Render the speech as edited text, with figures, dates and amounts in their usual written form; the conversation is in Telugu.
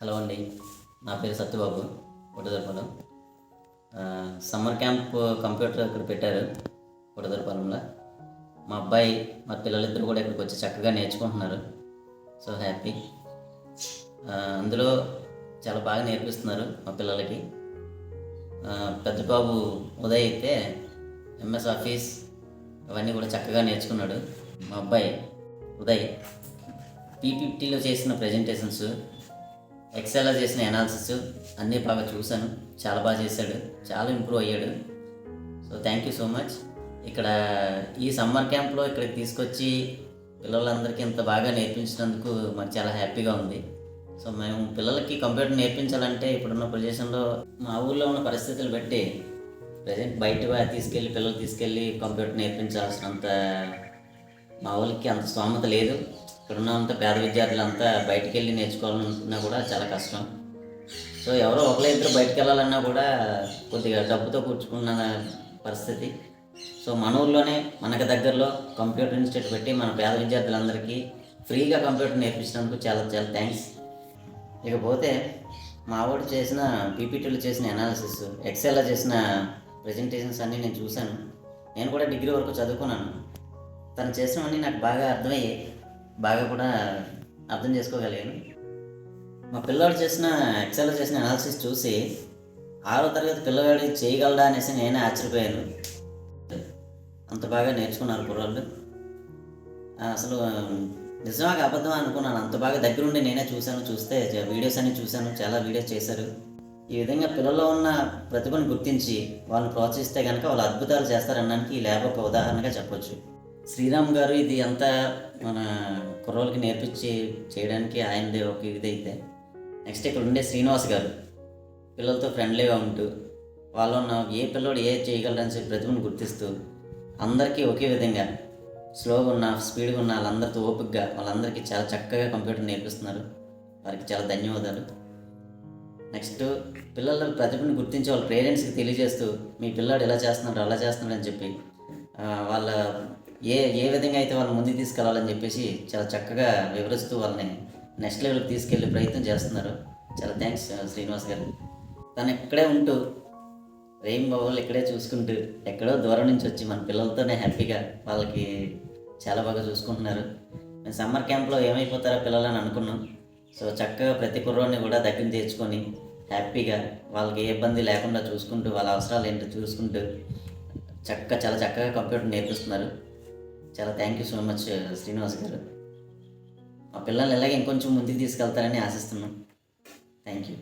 హలో అండి, నా పేరు సత్యబాబు. కొట్టదరపాలెం. సమ్మర్ క్యాంప్ కంప్యూటర్ ఇక్కడ పెట్టారు కొట్టదరపాలెంలో. మా అబ్బాయి మా పిల్లలిద్దరూ కూడా ఇక్కడికి వచ్చి చక్కగా నేర్చుకుంటున్నారు. So happy. అందులో చాలా బాగా నేర్పిస్తున్నారు మా పిల్లలకి. పెద్ద బాబు ఉదయ్ అయితే ఎంఎస్ ఆఫీస్ అవన్నీ కూడా చక్కగా నేర్చుకున్నాడు. మా అబ్బాయి ఉదయ్ పీపీటీలో చేసిన ప్రజెంటేషన్స్, ఎక్సెల్లో చేసిన ఎనాలిసిస్ అన్నీ బాగా చూశాను. చాలా బాగా చేశాడు, చాలా ఇంప్రూవ్ అయ్యాడు. So thank you so much. ఇక్కడ ఈ సమ్మర్ క్యాంప్లో ఇక్కడికి తీసుకొచ్చి పిల్లలందరికీ ఇంత బాగా నేర్పించినందుకు మాకు చాలా హ్యాపీగా ఉంది. సో మేము పిల్లలకి కంప్యూటర్ నేర్పించాలంటే ఇప్పుడున్న పొజిషన్లో మా ఊళ్ళో ఉన్న పరిస్థితులు బట్టి ప్రజెంట్ బయట తీసుకెళ్ళి కంప్యూటర్ నేర్పించాల్సినంత మా ఊళ్ళకి అంత స్తోమత లేదు. ఇక్కడున్నంత పేద విద్యార్థులంతా బయటికి వెళ్ళి నేర్చుకోవాలనుకున్నా కూడా చాలా కష్టం. సో ఎవరో ఇద్దరు బయటికి వెళ్ళాలన్నా కూడా కొద్దిగా డబ్బుతో కూర్చుకున్న పరిస్థితి. సో మన ఊర్లోనే మనకు దగ్గరలో కంప్యూటర్ ఇన్స్టిట్యూట్ పెట్టి మన పేద విద్యార్థులందరికీ ఫ్రీగా కంప్యూటర్ నేర్పించినందుకు చాలా చాలా థ్యాంక్స్. ఇకపోతే మా వాడు చేసిన పీపీటీలు చేసిన ఎనాలిసిస్, ఎక్సెల్లో చేసిన ప్రజెంటేషన్స్ అన్నీ నేను చూశాను. నేను కూడా డిగ్రీ వరకు చదువుకున్నాను. తను చేసినవన్నీ నాకు బాగా అర్థమయ్యాయి, బాగా కూడా అర్థం చేసుకోగలిగాను. మా పిల్లవాడు చేసిన ఎక్సెల్లో చేసిన అనాలిసిస్ చూసి 6వ తరగతి పిల్లవాడు చేయగలడా అనేసి నేనే ఆశ్చర్యపోయాను. అంత బాగా నేర్చుకున్నారు కుర్రాళ్ళు. అసలు నిజమా అబద్ధం అనుకున్నాను. అంత బాగా దగ్గరుండి నేనే చూస్తే వీడియోస్ అన్ని చూశాను, చాలా వీడియోస్ చేశారు. ఈ విధంగా పిల్లల్లో ఉన్న ప్రతిభను గుర్తించి వాళ్ళని ప్రోత్సహిస్తే కనుక వాళ్ళు అద్భుతాలు చేస్తారనడానికి ఈ ల్యాబ్ ఒక ఉదాహరణగా చెప్పొచ్చు. శ్రీరామ్ గారు ఇది అంతా మన కుర్రోళ్ళకి నేర్పించి చేయడానికి ఆయనది ఒక ఇదైతే, నెక్స్ట్ ఇక్కడ ఉండే శ్రీనివాస్ గారు పిల్లలతో ఫ్రెండ్లీగా ఉంటూ వాళ్ళు ఉన్న ఏ పిల్లోడు చేయగలరని చెప్పి ప్రతిభను గుర్తిస్తూ అందరికీ ఒకే విధంగా స్లోగా ఉన్న స్పీడ్గా ఉన్న వాళ్ళందరితో ఓపికగా వాళ్ళందరికీ చాలా చక్కగా కంప్యూటర్ నేర్పిస్తున్నారు. వారికి చాలా ధన్యవాదాలు. నెక్స్ట్ పిల్లల ప్రతిభను గుర్తించి వాళ్ళ పేరెంట్స్కి తెలియజేస్తూ మీ పిల్లాడు ఇలా చేస్తున్నాడు అలా చేస్తున్నాడు అని చెప్పి వాళ్ళ ఏ విధంగా అయితే వాళ్ళని ముందుకు తీసుకెళ్లాలని చెప్పేసి చాలా చక్కగా వివరిస్తూ వాళ్ళని నెక్స్ట్ లెవెల్కి తీసుకెళ్ళే ప్రయత్నం చేస్తున్నారు. చాలా థ్యాంక్స్ శ్రీనివాస్ గారు. తను ఇక్కడే ఉంటూ బాబులు ఇక్కడే చూసుకుంటూ ఎక్కడో దూరం నుంచి వచ్చి మన పిల్లలతోనే హ్యాపీగా వాళ్ళకి చాలా బాగా చూసుకుంటున్నారు. మేము సమ్మర్ క్యాంప్లో ఏమైపోతారో పిల్లలని అనుకున్నాం. సో చక్కగా ప్రతి కుర్రోడిని కూడా దగ్గర తెచ్చుకొని హ్యాపీగా వాళ్ళకి ఏ ఇబ్బంది లేకుండా చూసుకుంటూ వాళ్ళ అవసరాలు ఏంటో చూసుకుంటూ చాలా చక్కగా కంప్యూటర్ నేర్పిస్తున్నారు. చాలా thank you so much Srinivas గారు. మా పిల్లల్ని ఎలాగ ఇంకొంచెం ముందుకు తీసుకెళ్తారని ఆశిస్తున్నాం. Thank you.